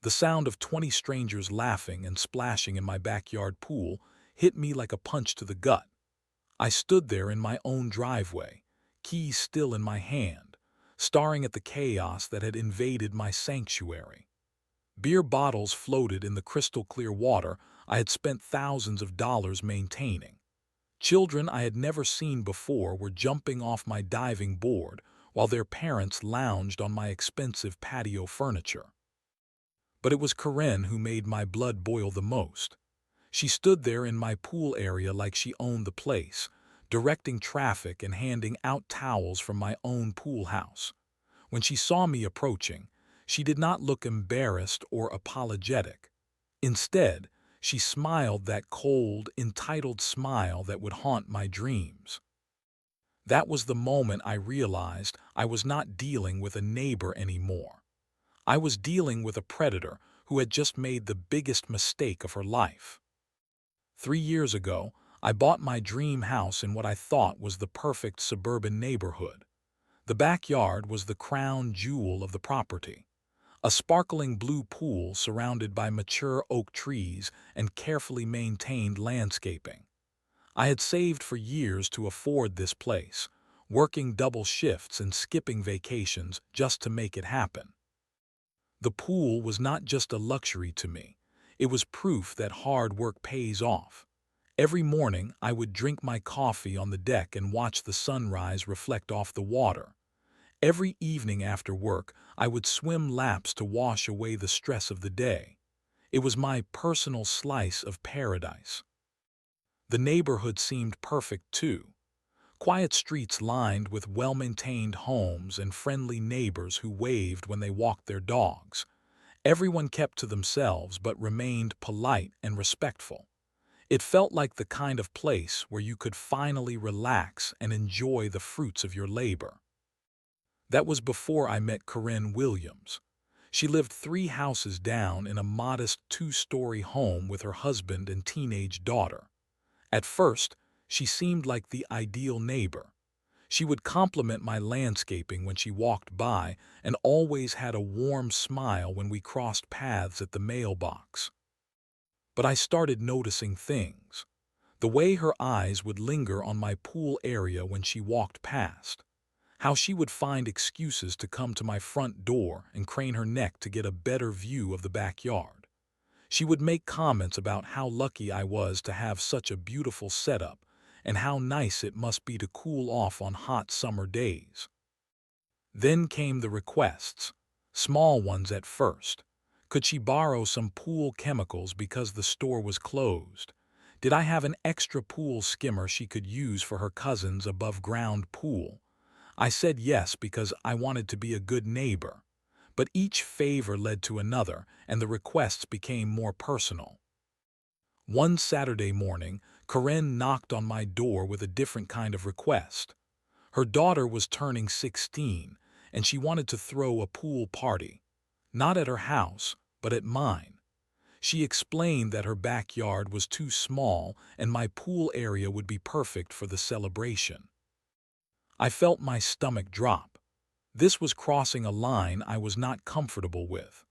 The sound of 20 strangers laughing and splashing in my backyard pool hit me like a punch to the gut. I stood there in my own driveway, keys still in my hand, staring at the chaos that had invaded my sanctuary. Beer bottles floated in the crystal-clear water I had spent thousands of dollars maintaining. Children I had never seen before were jumping off my diving board while their parents lounged on my expensive patio furniture. But it was Karen who made my blood boil the most. She stood there in my pool area like she owned the place, directing traffic and handing out towels from my own pool house. When she saw me approaching, she did not look embarrassed or apologetic. Instead, she smiled that cold, entitled smile that would haunt my dreams. That was the moment I realized I was not dealing with a neighbor anymore. I was dealing with a predator who had just made the biggest mistake of her life. 3 years ago, I bought my dream house in what I thought was the perfect suburban neighborhood. The backyard was the crown jewel of the property. A sparkling blue pool surrounded by mature oak trees and carefully maintained landscaping. I had saved for years to afford this place, working double shifts and skipping vacations just to make it happen. The pool was not just a luxury to me. It was proof that hard work pays off. Every morning, I would drink my coffee on the deck and watch the sunrise reflect off the water. Every evening after work, I would swim laps to wash away the stress of the day. It was my personal slice of paradise. The neighborhood seemed perfect too. Quiet streets lined with well-maintained homes and friendly neighbors who waved when they walked their dogs. Everyone kept to themselves but remained polite and respectful. It felt like the kind of place where you could finally relax and enjoy the fruits of your labor. That was before I met Corinne Williams. She lived 3 houses down in a modest 2-story home with her husband and teenage daughter. At first, she seemed like the ideal neighbor. She would compliment my landscaping when she walked by and always had a warm smile when we crossed paths at the mailbox. But I started noticing things. The way her eyes would linger on my pool area when she walked past. How she would find excuses to come to my front door and crane her neck to get a better view of the backyard. She would make comments about how lucky I was to have such a beautiful setup and how nice it must be to cool off on hot summer days. Then came the requests, small ones at first. Could she borrow some pool chemicals because the store was closed? Did I have an extra pool skimmer she could use for her cousin's above-ground pool? I said yes because I wanted to be a good neighbor. But each favor led to another, and the requests became more personal. One Saturday morning, Corinne knocked on my door with a different kind of request. Her daughter was turning 16, and she wanted to throw a pool party. Not at her house, but at mine. She explained that her backyard was too small and my pool area would be perfect for the celebration. I felt my stomach drop. This was crossing a line I was not comfortable with.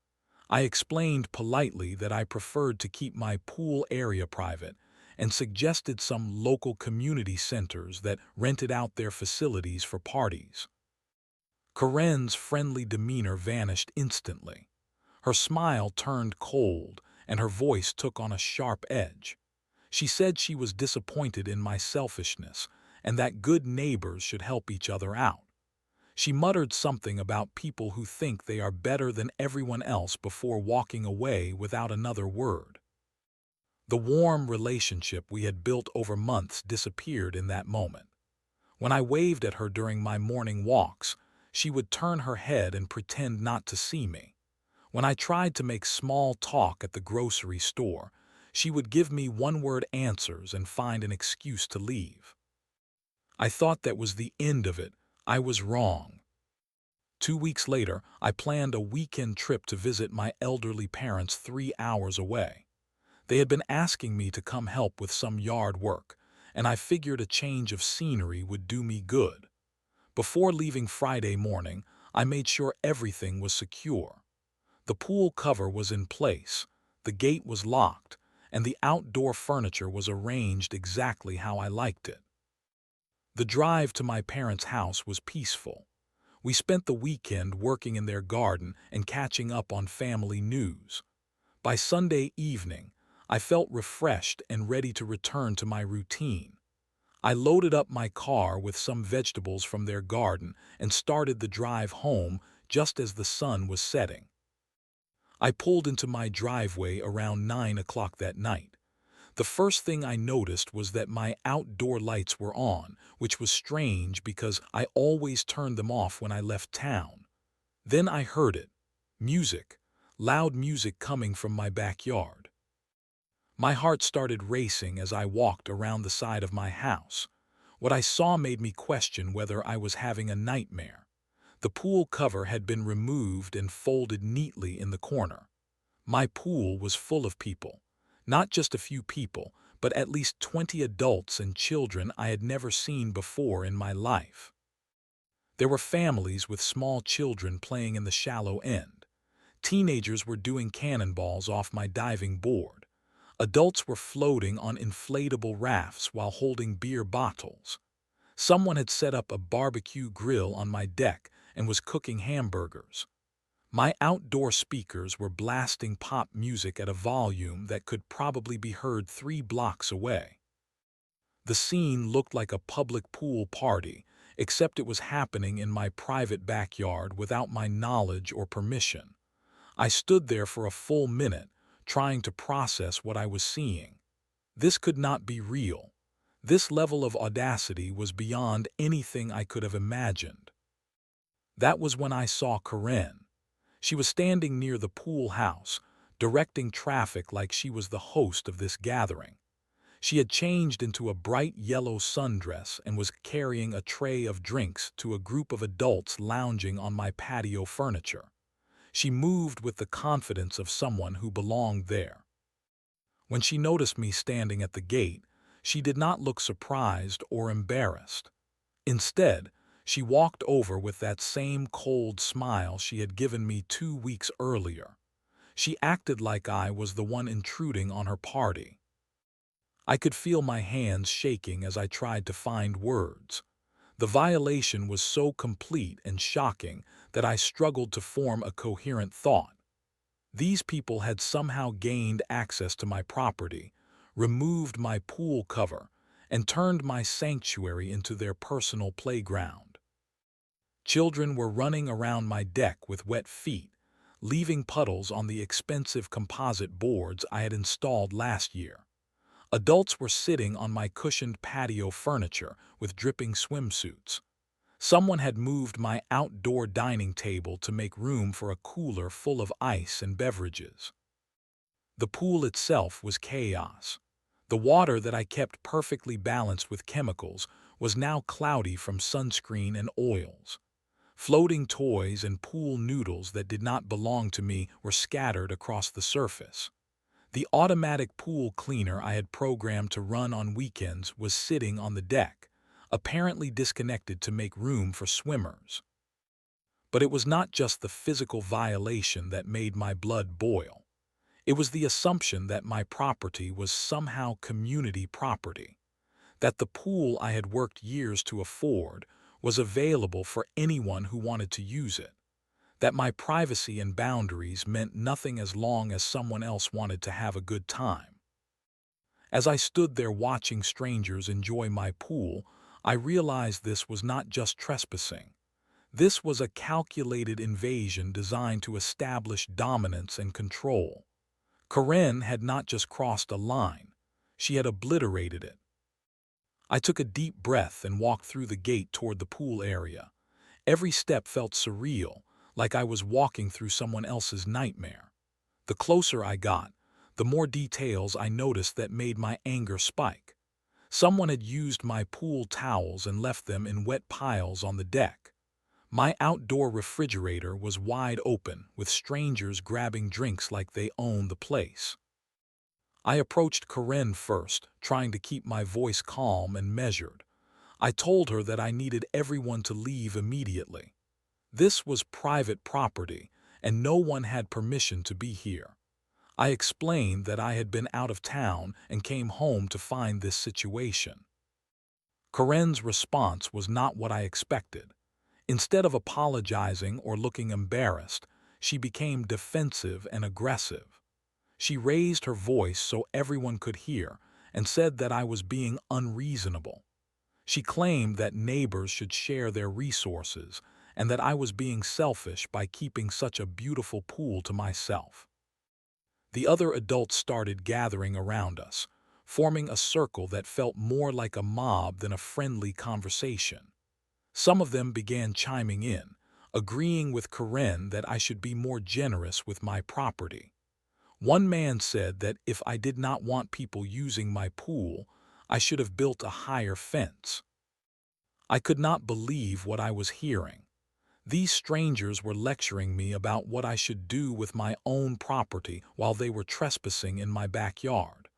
I explained politely that I preferred to keep my pool area private and suggested some local community centers that rented out their facilities for parties. Corinne's friendly demeanor vanished instantly. Her smile turned cold and her voice took on a sharp edge. She said she was disappointed in my selfishness and that good neighbors should help each other out. She muttered something about people who think they are better than everyone else before walking away without another word. The warm relationship we had built over months disappeared in that moment. When I waved at her during my morning walks, she would turn her head and pretend not to see me. When I tried to make small talk at the grocery store, she would give me one-word answers and find an excuse to leave. I thought that was the end of it. I was wrong. 2 weeks later, I planned a weekend trip to visit my elderly parents 3 hours away. They had been asking me to come help with some yard work, and I figured a change of scenery would do me good. Before leaving Friday morning, I made sure everything was secure. The pool cover was in place, the gate was locked, and the outdoor furniture was arranged exactly how I liked it. The drive to my parents' house was peaceful. We spent the weekend working in their garden and catching up on family news. By Sunday evening, I felt refreshed and ready to return to my routine. I loaded up my car with some vegetables from their garden and started the drive home just as the sun was setting. I pulled into my driveway around 9 o'clock that night. The first thing I noticed was that my outdoor lights were on, which was strange because I always turned them off when I left town. Then I heard it. Music. Loud music coming from my backyard. My heart started racing as I walked around the side of my house. What I saw made me question whether I was having a nightmare. The pool cover had been removed and folded neatly in the corner. My pool was full of people. Not just a few people, but at least 20 adults and children I had never seen before in my life. There were families with small children playing in the shallow end. Teenagers were doing cannonballs off my diving board. Adults were floating on inflatable rafts while holding beer bottles. Someone had set up a barbecue grill on my deck and was cooking hamburgers. My outdoor speakers were blasting pop music at a volume that could probably be heard 3 blocks away. The scene looked like a public pool party, except it was happening in my private backyard without my knowledge or permission. I stood there for a full minute, trying to process what I was seeing. This could not be real. This level of audacity was beyond anything I could have imagined. That was when I saw Karen. She was standing near the pool house, directing traffic like she was the host of this gathering. She had changed into a bright yellow sundress and was carrying a tray of drinks to a group of adults lounging on my patio furniture. She moved with the confidence of someone who belonged there. When she noticed me standing at the gate, she did not look surprised or embarrassed. Instead, she walked over with that same cold smile she had given me 2 weeks earlier. She acted like I was the one intruding on her party. I could feel my hands shaking as I tried to find words. The violation was so complete and shocking that I struggled to form a coherent thought. These people had somehow gained access to my property, removed my pool cover, and turned my sanctuary into their personal playground. Children were running around my deck with wet feet, leaving puddles on the expensive composite boards I had installed last year. Adults were sitting on my cushioned patio furniture with dripping swimsuits. Someone had moved my outdoor dining table to make room for a cooler full of ice and beverages. The pool itself was chaos. The water that I kept perfectly balanced with chemicals was now cloudy from sunscreen and oils. Floating toys and pool noodles that did not belong to me were scattered across the surface. The automatic pool cleaner I had programmed to run on weekends was sitting on the deck, apparently disconnected to make room for swimmers. But it was not just the physical violation that made my blood boil. It was the assumption that my property was somehow community property, that the pool I had worked years to afford was available for anyone who wanted to use it, that my privacy and boundaries meant nothing as long as someone else wanted to have a good time. As I stood there watching strangers enjoy my pool, I realized this was not just trespassing. This was a calculated invasion designed to establish dominance and control. Karen had not just crossed a line, she had obliterated it. I took a deep breath and walked through the gate toward the pool area. Every step felt surreal, like I was walking through someone else's nightmare. The closer I got, the more details I noticed that made my anger spike. Someone had used my pool towels and left them in wet piles on the deck. My outdoor refrigerator was wide open, with strangers grabbing drinks like they owned the place. I approached Karen first, trying to keep my voice calm and measured. I told her that I needed everyone to leave immediately. This was private property, and no one had permission to be here. I explained that I had been out of town and came home to find this situation. Karen's response was not what I expected. Instead of apologizing or looking embarrassed, she became defensive and aggressive. She raised her voice so everyone could hear and said that I was being unreasonable. She claimed that neighbors should share their resources and that I was being selfish by keeping such a beautiful pool to myself. The other adults started gathering around us, forming a circle that felt more like a mob than a friendly conversation. Some of them began chiming in, agreeing with Karen that I should be more generous with my property. One man said that if I did not want people using my pool, I should have built a higher fence. I could not believe what I was hearing. These strangers were lecturing me about what I should do with my own property while they were trespassing in my backyard.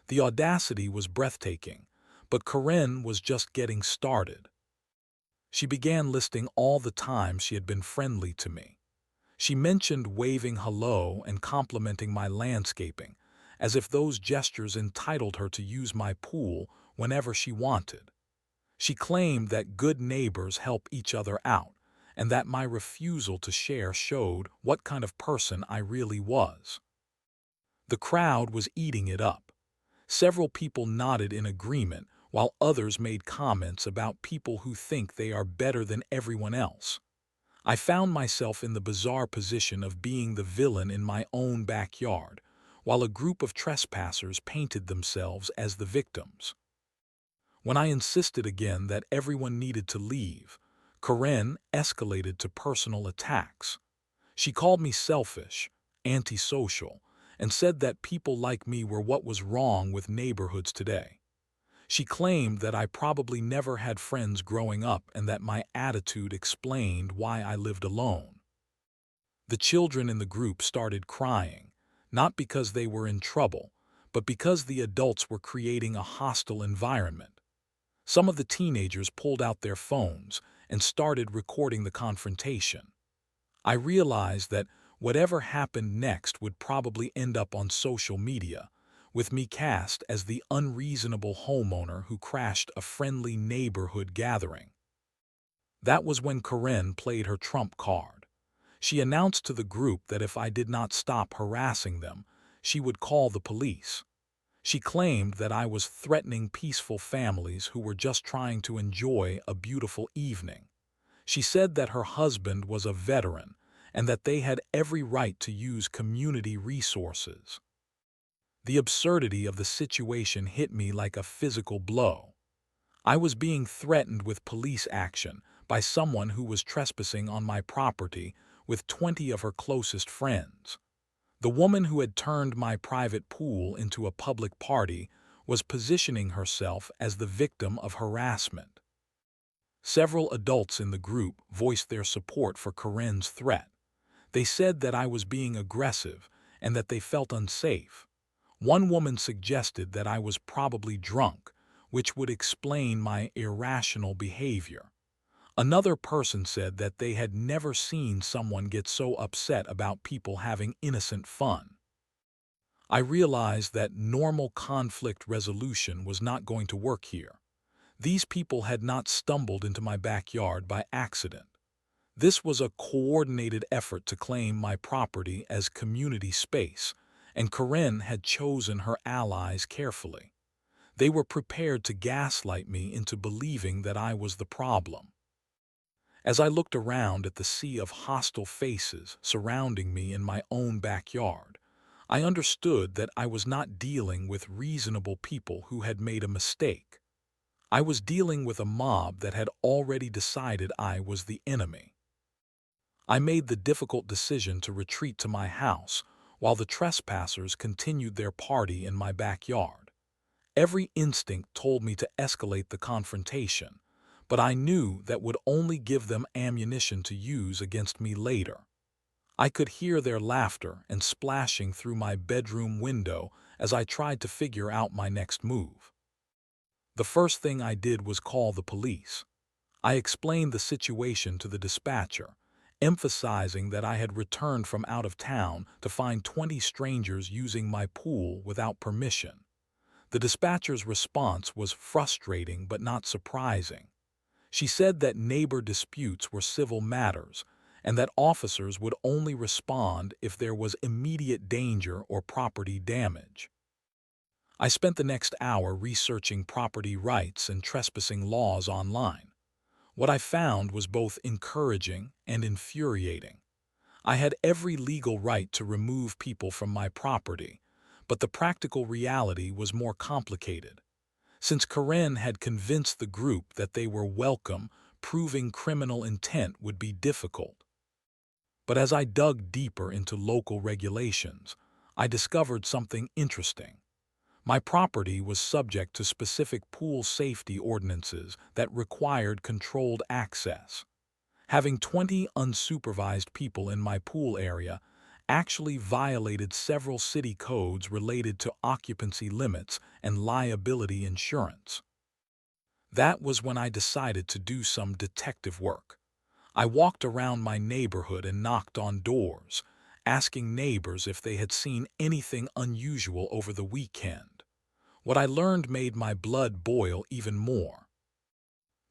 The audacity was breathtaking, but Karen was just getting started. She began listing all the times she had been friendly to me. She mentioned waving hello and complimenting my landscaping, as if those gestures entitled her to use my pool whenever she wanted. She claimed that good neighbors help each other out, and that my refusal to share showed what kind of person I really was. The crowd was eating it up. Several people nodded in agreement, while others made comments about people who think they are better than everyone else. I found myself in the bizarre position of being the villain in my own backyard, while a group of trespassers painted themselves as the victims. When I insisted again that everyone needed to leave, Karen escalated to personal attacks. She called me selfish, antisocial, and said that people like me were what was wrong with neighborhoods today. She claimed that I probably never had friends growing up and that my attitude explained why I lived alone. The children in the group started crying, not because they were in trouble, but because the adults were creating a hostile environment. Some of the teenagers pulled out their phones and started recording the confrontation. I realized that whatever happened next would probably end up on social media, with me cast as the unreasonable homeowner who crashed a friendly neighborhood gathering. That was when Karen played her trump card. She announced to the group that if I did not stop harassing them, she would call the police. She claimed that I was threatening peaceful families who were just trying to enjoy a beautiful evening. She said that her husband was a veteran and that they had every right to use community resources. The absurdity of the situation hit me like a physical blow. I was being threatened with police action by someone who was trespassing on my property with 20 of her closest friends. The woman who had turned my private pool into a public party was positioning herself as the victim of harassment. Several adults in the group voiced their support for Karen's threat. They said that I was being aggressive and that they felt unsafe. One woman suggested that I was probably drunk, which would explain my irrational behavior. Another person said that they had never seen someone get so upset about people having innocent fun. I realized that normal conflict resolution was not going to work here. These people had not stumbled into my backyard by accident. This was a coordinated effort to claim my property as community space, and Karen had chosen her allies carefully. They were prepared to gaslight me into believing that I was the problem. As I looked around at the sea of hostile faces surrounding me in my own backyard, I understood that I was not dealing with reasonable people who had made a mistake. I was dealing with a mob that had already decided I was the enemy. I made the difficult decision to retreat to my house while the trespassers continued their party in my backyard. Every instinct told me to escalate the confrontation, but I knew that would only give them ammunition to use against me later. I could hear their laughter and splashing through my bedroom window as I tried to figure out my next move. The first thing I did was call the police. I explained the situation to the dispatcher, emphasizing that I had returned from out of town to find 20 strangers using my pool without permission. The dispatcher's response was frustrating but not surprising. She said that neighbor disputes were civil matters and that officers would only respond if there was immediate danger or property damage. I spent the next hour researching property rights and trespassing laws online. What I found was both encouraging and infuriating. I had every legal right to remove people from my property, but the practical reality was more complicated. Since Karen had convinced the group that they were welcome, proving criminal intent would be difficult. But as I dug deeper into local regulations, I discovered something interesting. My property was subject to specific pool safety ordinances that required controlled access. Having 20 unsupervised people in my pool area actually violated several city codes related to occupancy limits and liability insurance. That was when I decided to do some detective work. I walked around my neighborhood and knocked on doors, asking neighbors if they had seen anything unusual over the weekend. What I learned made my blood boil even more.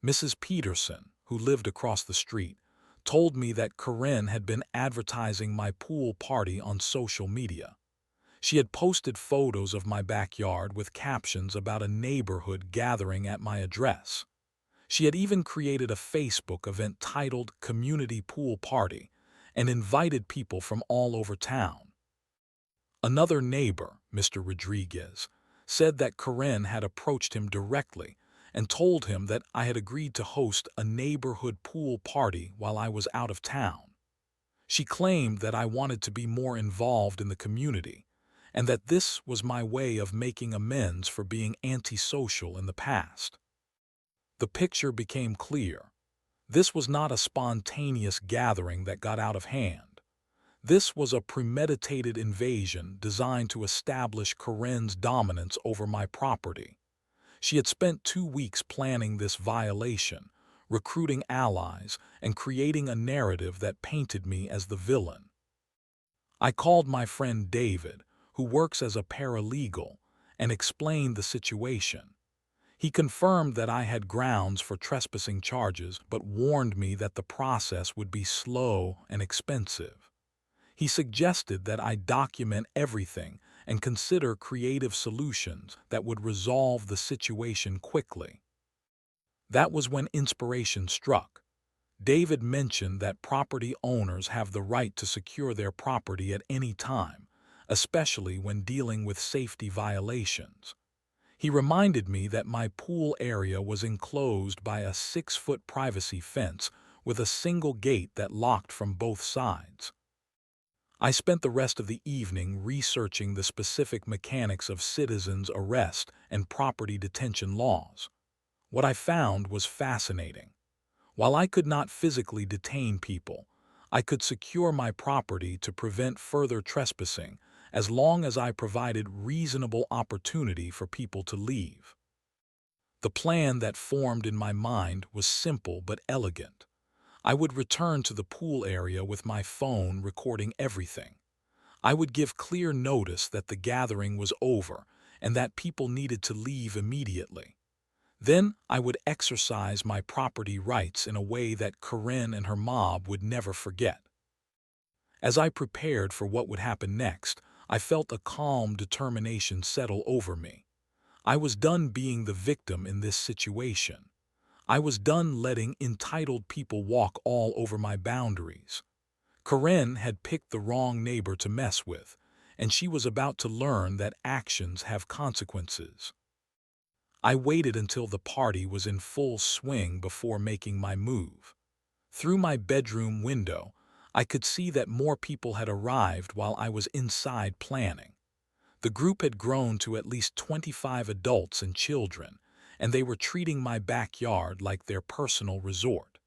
Mrs. Peterson, who lived across the street, told me that Karen had been advertising my pool party on social media. She had posted photos of my backyard with captions about a neighborhood gathering at my address. She had even created a Facebook event titled Community Pool Party and invited people from all over town. Another neighbor, Mr. Rodriguez, said that Karen had approached him directly and told him that I had agreed to host a neighborhood pool party while I was out of town. She claimed that I wanted to be more involved in the community and that this was my way of making amends for being antisocial in the past. The picture became clear. This was not a spontaneous gathering that got out of hand. This was a premeditated invasion designed to establish Karen's dominance over my property. She had spent 2 weeks planning this violation, recruiting allies, and creating a narrative that painted me as the villain. I called my friend David, who works as a paralegal, and explained the situation. He confirmed that I had grounds for trespassing charges, but warned me that the process would be slow and expensive. He suggested that I document everything and consider creative solutions that would resolve the situation quickly. That was when inspiration struck. David mentioned that property owners have the right to secure their property at any time, especially when dealing with safety violations. He reminded me that my pool area was enclosed by a 6-foot privacy fence with a single gate that locked from both sides. I spent the rest of the evening researching the specific mechanics of citizens' arrest and property detention laws. What I found was fascinating. While I could not physically detain people, I could secure my property to prevent further trespassing as long as I provided reasonable opportunity for people to leave. The plan that formed in my mind was simple but elegant. I would return to the pool area with my phone recording everything. I would give clear notice that the gathering was over and that people needed to leave immediately. Then I would exercise my property rights in a way that Karen and her mob would never forget. As I prepared for what would happen next, I felt a calm determination settle over me. I was done being the victim in this situation. I was done letting entitled people walk all over my boundaries. Karen had picked the wrong neighbor to mess with, and she was about to learn that actions have consequences. I waited until the party was in full swing before making my move. Through my bedroom window, I could see that more people had arrived while I was inside planning. The group had grown to at least 25 adults and children, and they were treating my backyard like their personal resort.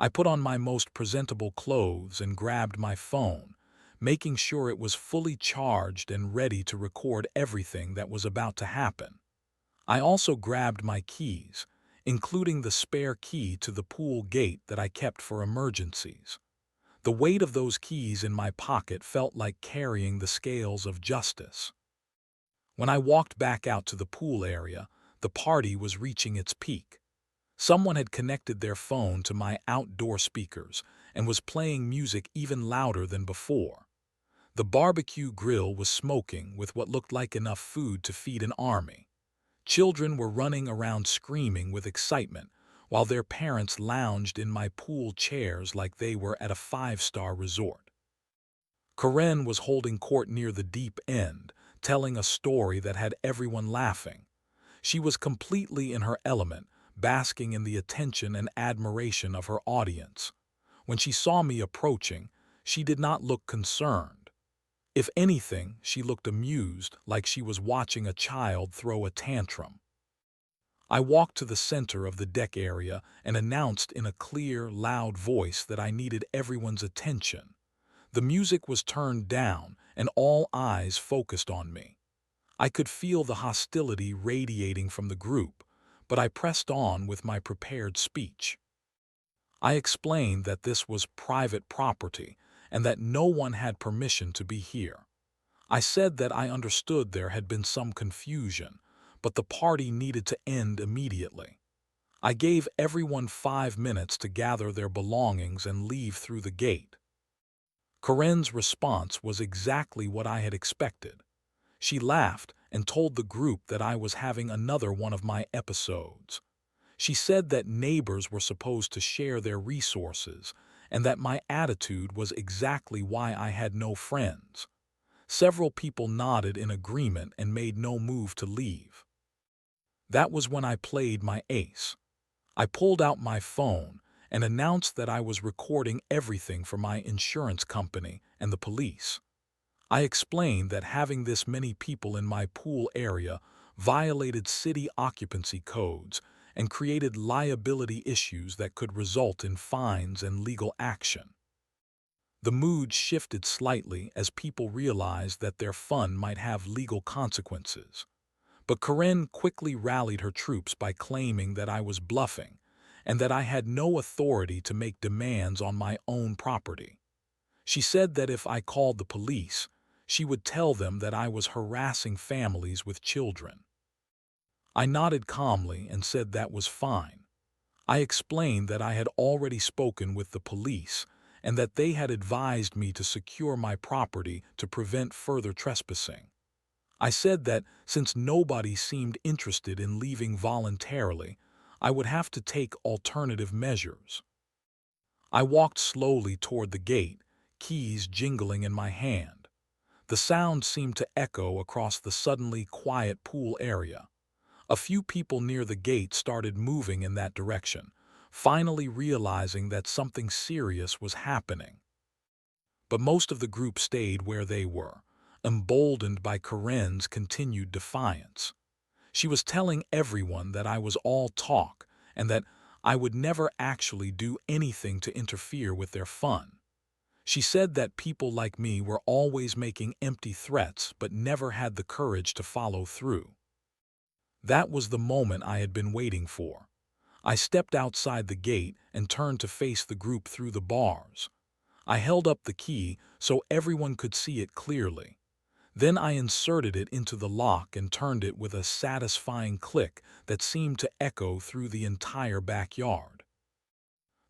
I put on my most presentable clothes and grabbed my phone, making sure it was fully charged and ready to record everything that was about to happen. I also grabbed my keys, including the spare key to the pool gate that I kept for emergencies. The weight of those keys in my pocket felt like carrying the scales of justice. When I walked back out to the pool area, the party was reaching its peak. Someone had connected their phone to my outdoor speakers and was playing music even louder than before. The barbecue grill was smoking with what looked like enough food to feed an army. Children were running around screaming with excitement, while their parents lounged in my pool chairs like they were at a five-star resort. Karen was holding court near the deep end, telling a story that had everyone laughing. She was completely in her element, basking in the attention and admiration of her audience. When she saw me approaching, she did not look concerned. If anything, she looked amused, like she was watching a child throw a tantrum. I walked to the center of the deck area and announced in a clear, loud voice that I needed everyone's attention. The music was turned down, and all eyes focused on me. I could feel the hostility radiating from the group, but I pressed on with my prepared speech. I explained that this was private property and that no one had permission to be here. I said that I understood there had been some confusion, but the party needed to end immediately. I gave everyone 5 minutes to gather their belongings and leave through the gate. Karen's response was exactly what I had expected. She laughed and told the group that I was having another one of my episodes. She said that neighbors were supposed to share their resources and that my attitude was exactly why I had no friends. Several people nodded in agreement and made no move to leave. That was when I played my ace. I pulled out my phone and announced that I was recording everything for my insurance company and the police. I explained that having this many people in my pool area violated city occupancy codes and created liability issues that could result in fines and legal action. The mood shifted slightly as people realized that their fun might have legal consequences. But Karen quickly rallied her troops by claiming that I was bluffing and that I had no authority to make demands on my own property. She said that if I called the police, she would tell them that I was harassing families with children. I nodded calmly and said that was fine. I explained that I had already spoken with the police and that they had advised me to secure my property to prevent further trespassing. I said that since nobody seemed interested in leaving voluntarily, I would have to take alternative measures. I walked slowly toward the gate, keys jingling in my hand. The sound seemed to echo across the suddenly quiet pool area. A few people near the gate started moving in that direction, finally realizing that something serious was happening. But most of the group stayed where they were, emboldened by Karen's continued defiance. She was telling everyone that I was all talk and that I would never actually do anything to interfere with their fun. She said that people like me were always making empty threats but never had the courage to follow through. That was the moment I had been waiting for. I stepped outside the gate and turned to face the group through the bars. I held up the key so everyone could see it clearly. Then I inserted it into the lock and turned it with a satisfying click that seemed to echo through the entire backyard.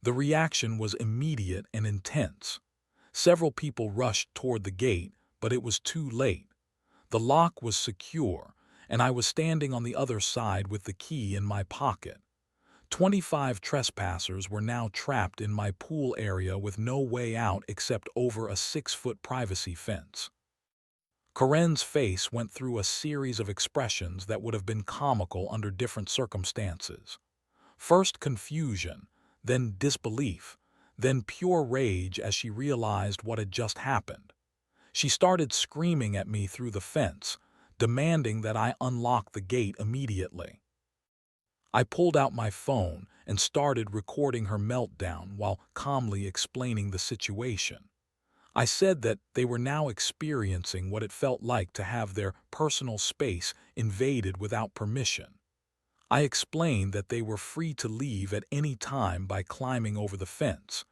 The reaction was immediate and intense. Several people rushed toward the gate, but it was too late. The lock was secure, and I was standing on the other side with the key in my pocket. 25 trespassers were now trapped in my pool area with no way out except over a 6-foot privacy fence. Karen's face went through a series of expressions that would have been comical under different circumstances. First confusion, then disbelief, then pure rage as she realized what had just happened. She started screaming at me through the fence, demanding that I unlock the gate immediately. I pulled out my phone and started recording her meltdown while calmly explaining the situation. I said that they were now experiencing what it felt like to have their personal space invaded without permission. I explained that they were free to leave at any time by climbing over the fence,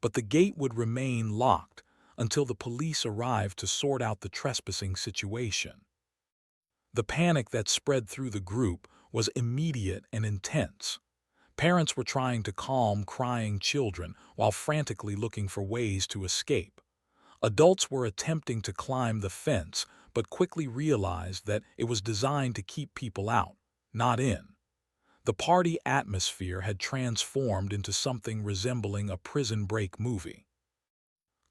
but the gate would remain locked until the police arrived to sort out the trespassing situation. The panic that spread through the group was immediate and intense. Parents were trying to calm crying children while frantically looking for ways to escape. Adults were attempting to climb the fence, but quickly realized that it was designed to keep people out, not in. The party atmosphere had transformed into something resembling a prison break movie.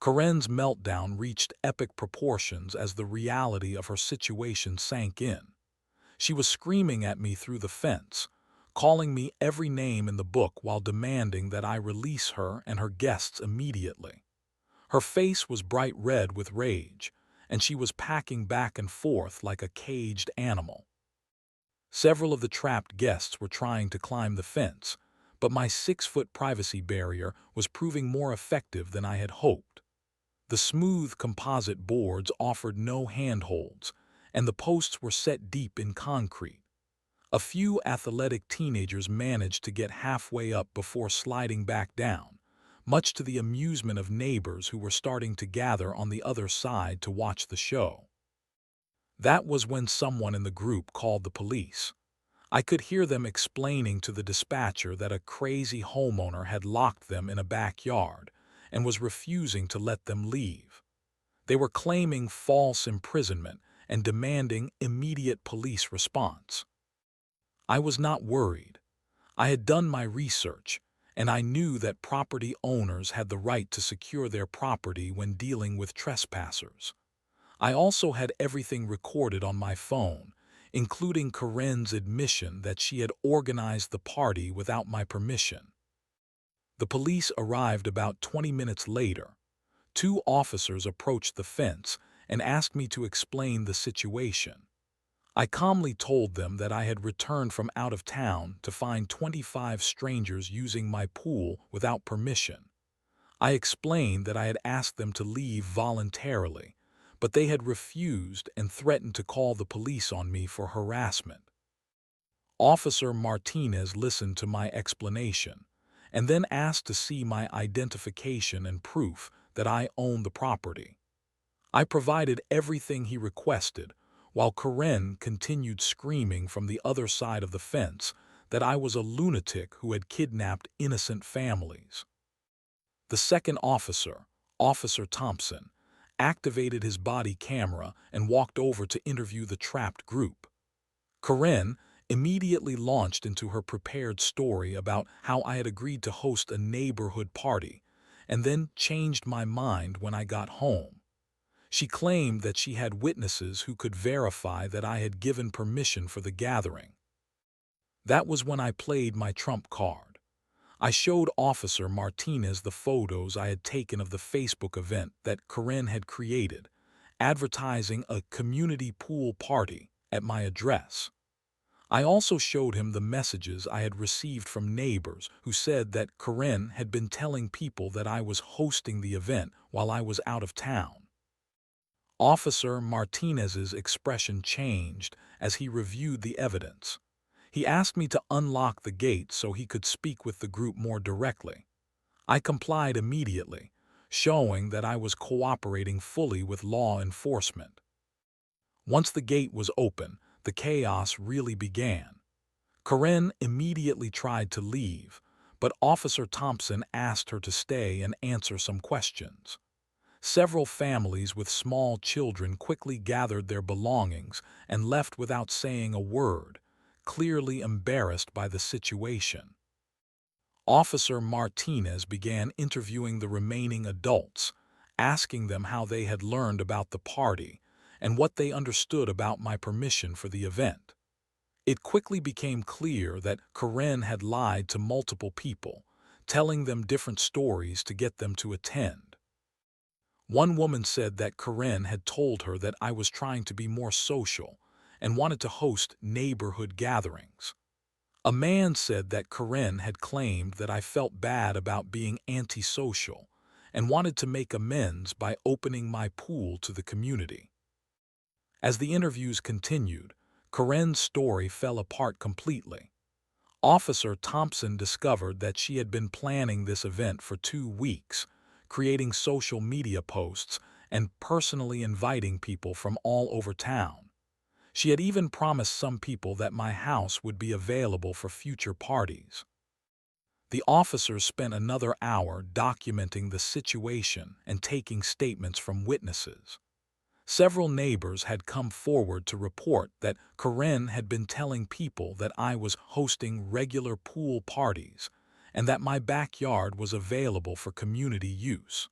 Karen's meltdown reached epic proportions as the reality of her situation sank in. She was screaming at me through the fence, calling me every name in the book while demanding that I release her and her guests immediately. Her face was bright red with rage, and she was packing back and forth like a caged animal. Several of the trapped guests were trying to climb the fence, but my 6-foot privacy barrier was proving more effective than I had hoped. The smooth composite boards offered no handholds, and the posts were set deep in concrete. A few athletic teenagers managed to get halfway up before sliding back down, much to the amusement of neighbors who were starting to gather on the other side to watch the show. That was when someone in the group called the police. I could hear them explaining to the dispatcher that a crazy homeowner had locked them in a backyard and was refusing to let them leave. They were claiming false imprisonment and demanding immediate police response. I was not worried. I had done my research, and I knew that property owners had the right to secure their property when dealing with trespassers. I also had everything recorded on my phone, including Karen's admission that she had organized the party without my permission. The police arrived about 20 minutes later. 2 officers approached the fence and asked me to explain the situation. I calmly told them that I had returned from out of town to find 25 strangers using my pool without permission. I explained that I had asked them to leave voluntarily, but they had refused and threatened to call the police on me for harassment. Officer Martinez listened to my explanation and then asked to see my identification and proof that I owned the property. I provided everything he requested, while Karen continued screaming from the other side of the fence that I was a lunatic who had kidnapped innocent families. The second officer, Officer Thompson, activated his body camera and walked over to interview the trapped group. Karen immediately launched into her prepared story about how I had agreed to host a neighborhood party and then changed my mind when I got home. She claimed that she had witnesses who could verify that I had given permission for the gathering. That was when I played my trump card. I showed Officer Martinez the photos I had taken of the Facebook event that Karen had created, advertising a community pool party at my address. I also showed him the messages I had received from neighbors who said that Karen had been telling people that I was hosting the event while I was out of town. Officer Martinez's expression changed as he reviewed the evidence. He asked me to unlock the gate so he could speak with the group more directly. I complied immediately, showing that I was cooperating fully with law enforcement. Once the gate was open, the chaos really began. Karen immediately tried to leave, but Officer Thompson asked her to stay and answer some questions. Several families with small children quickly gathered their belongings and left without saying a word, clearly embarrassed by the situation. Officer Martinez began interviewing the remaining adults, asking them how they had learned about the party and what they understood about my permission for the event. It quickly became clear that Karen had lied to multiple people, telling them different stories to get them to attend. One woman said that Karen had told her that I was trying to be more social and wanted to host neighborhood gatherings. A man said that Karen had claimed that I felt bad about being antisocial and wanted to make amends by opening my pool to the community. As the interviews continued, Karen's story fell apart completely. Officer Thompson discovered that she had been planning this event for 2 weeks, creating social media posts and personally inviting people from all over town. She had even promised some people that my house would be available for future parties. The officers spent another hour documenting the situation and taking statements from witnesses. Several neighbors had come forward to report that Karen had been telling people that I was hosting regular pool parties and that my backyard was available for community use.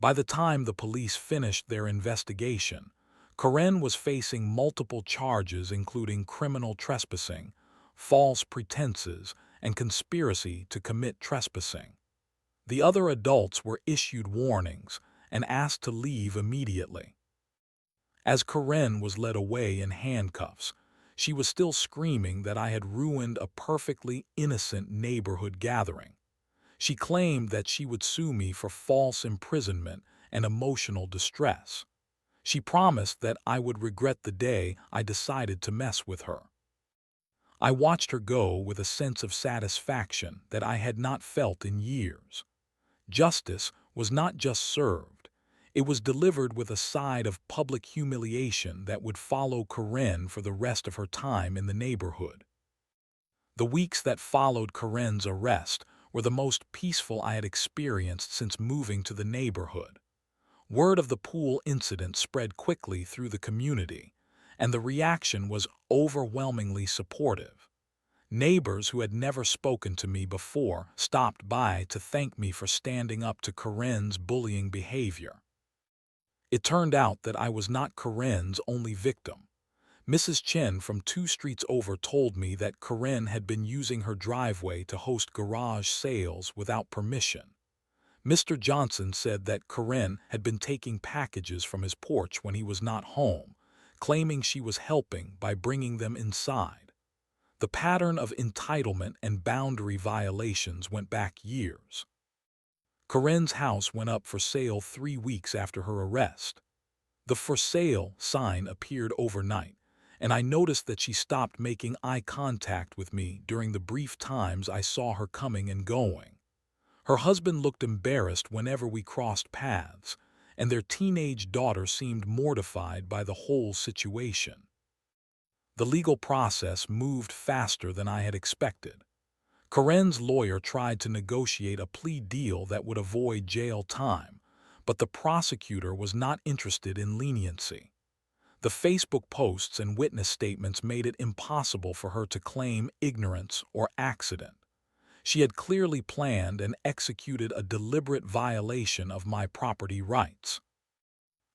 By the time the police finished their investigation, Karen was facing multiple charges including criminal trespassing, false pretenses, and conspiracy to commit trespassing. The other adults were issued warnings and asked to leave immediately. As Karen was led away in handcuffs, she was still screaming that I had ruined a perfectly innocent neighborhood gathering. She claimed that she would sue me for false imprisonment and emotional distress. She promised that I would regret the day I decided to mess with her. I watched her go with a sense of satisfaction that I had not felt in years. Justice was not just served, it was delivered with a side of public humiliation that would follow Karen for the rest of her time in the neighborhood. The weeks that followed Karen's arrest were the most peaceful I had experienced since moving to the neighborhood. Word of the pool incident spread quickly through the community, and the reaction was overwhelmingly supportive. Neighbors who had never spoken to me before stopped by to thank me for standing up to Karen's bullying behavior. It turned out that I was not Karen's only victim. Mrs. Chen from 2 streets over told me that Karen had been using her driveway to host garage sales without permission. Mr. Johnson said that Karen had been taking packages from his porch when he was not home, claiming she was helping by bringing them inside. The pattern of entitlement and boundary violations went back years. Karen's house went up for sale 3 weeks after her arrest. The "for sale" sign appeared overnight, and I noticed that she stopped making eye contact with me during the brief times I saw her coming and going. Her husband looked embarrassed whenever we crossed paths, and their teenage daughter seemed mortified by the whole situation. The legal process moved faster than I had expected. Karen's lawyer tried to negotiate a plea deal that would avoid jail time, but the prosecutor was not interested in leniency. The Facebook posts and witness statements made it impossible for her to claim ignorance or accident. She had clearly planned and executed a deliberate violation of my property rights.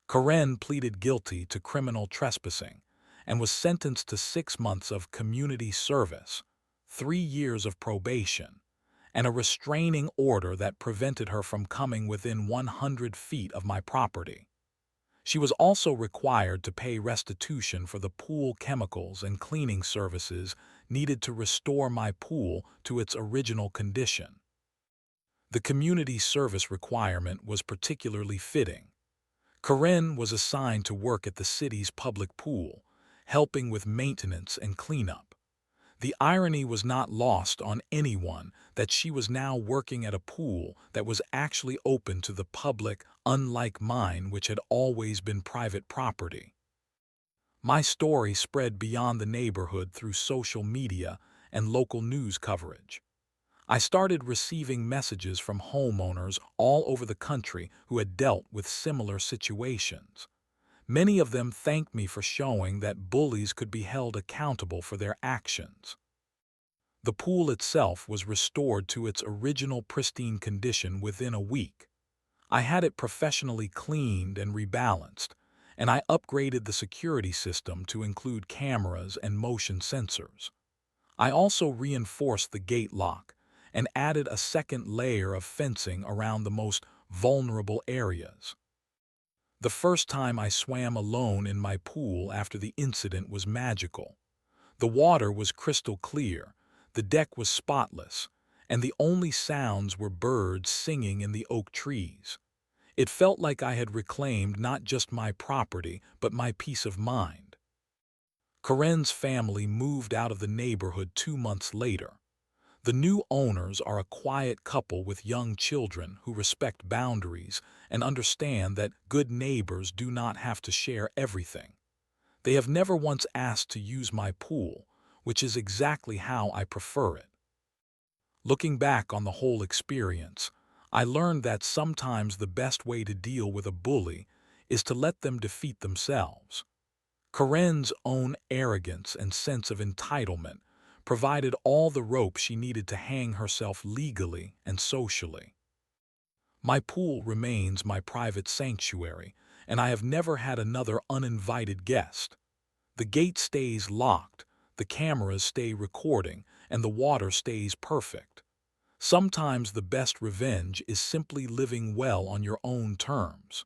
Karen pleaded guilty to criminal trespassing and was sentenced to 6 months of community service, 3 years of probation, and a restraining order that prevented her from coming within 100 feet of my property. She was also required to pay restitution for the pool chemicals and cleaning services needed to restore my pool to its original condition. The community service requirement was particularly fitting. Karen was assigned to work at the city's public pool, helping with maintenance and cleanup. The irony was not lost on anyone that she was now working at a pool that was actually open to the public, unlike mine, which had always been private property. My story spread beyond the neighborhood through social media and local news coverage. I started receiving messages from homeowners all over the country who had dealt with similar situations. Many of them thanked me for showing that bullies could be held accountable for their actions. The pool itself was restored to its original pristine condition within a week. I had it professionally cleaned and rebalanced, and I upgraded the security system to include cameras and motion sensors. I also reinforced the gate lock and added a second layer of fencing around the most vulnerable areas. The first time I swam alone in my pool after the incident was magical. The water was crystal clear, the deck was spotless, and the only sounds were birds singing in the oak trees. It felt like I had reclaimed not just my property, but my peace of mind. Karen's family moved out of the neighborhood 2 months later. The new owners are a quiet couple with young children who respect boundaries and understand that good neighbors do not have to share everything. They have never once asked to use my pool, which is exactly how I prefer it. Looking back on the whole experience, I learned that sometimes the best way to deal with a bully is to let them defeat themselves. Karen's own arrogance and sense of entitlement provided all the rope she needed to hang herself legally and socially. My pool remains my private sanctuary, and I have never had another uninvited guest. The gate stays locked, the cameras stay recording, and the water stays perfect. Sometimes the best revenge is simply living well on your own terms.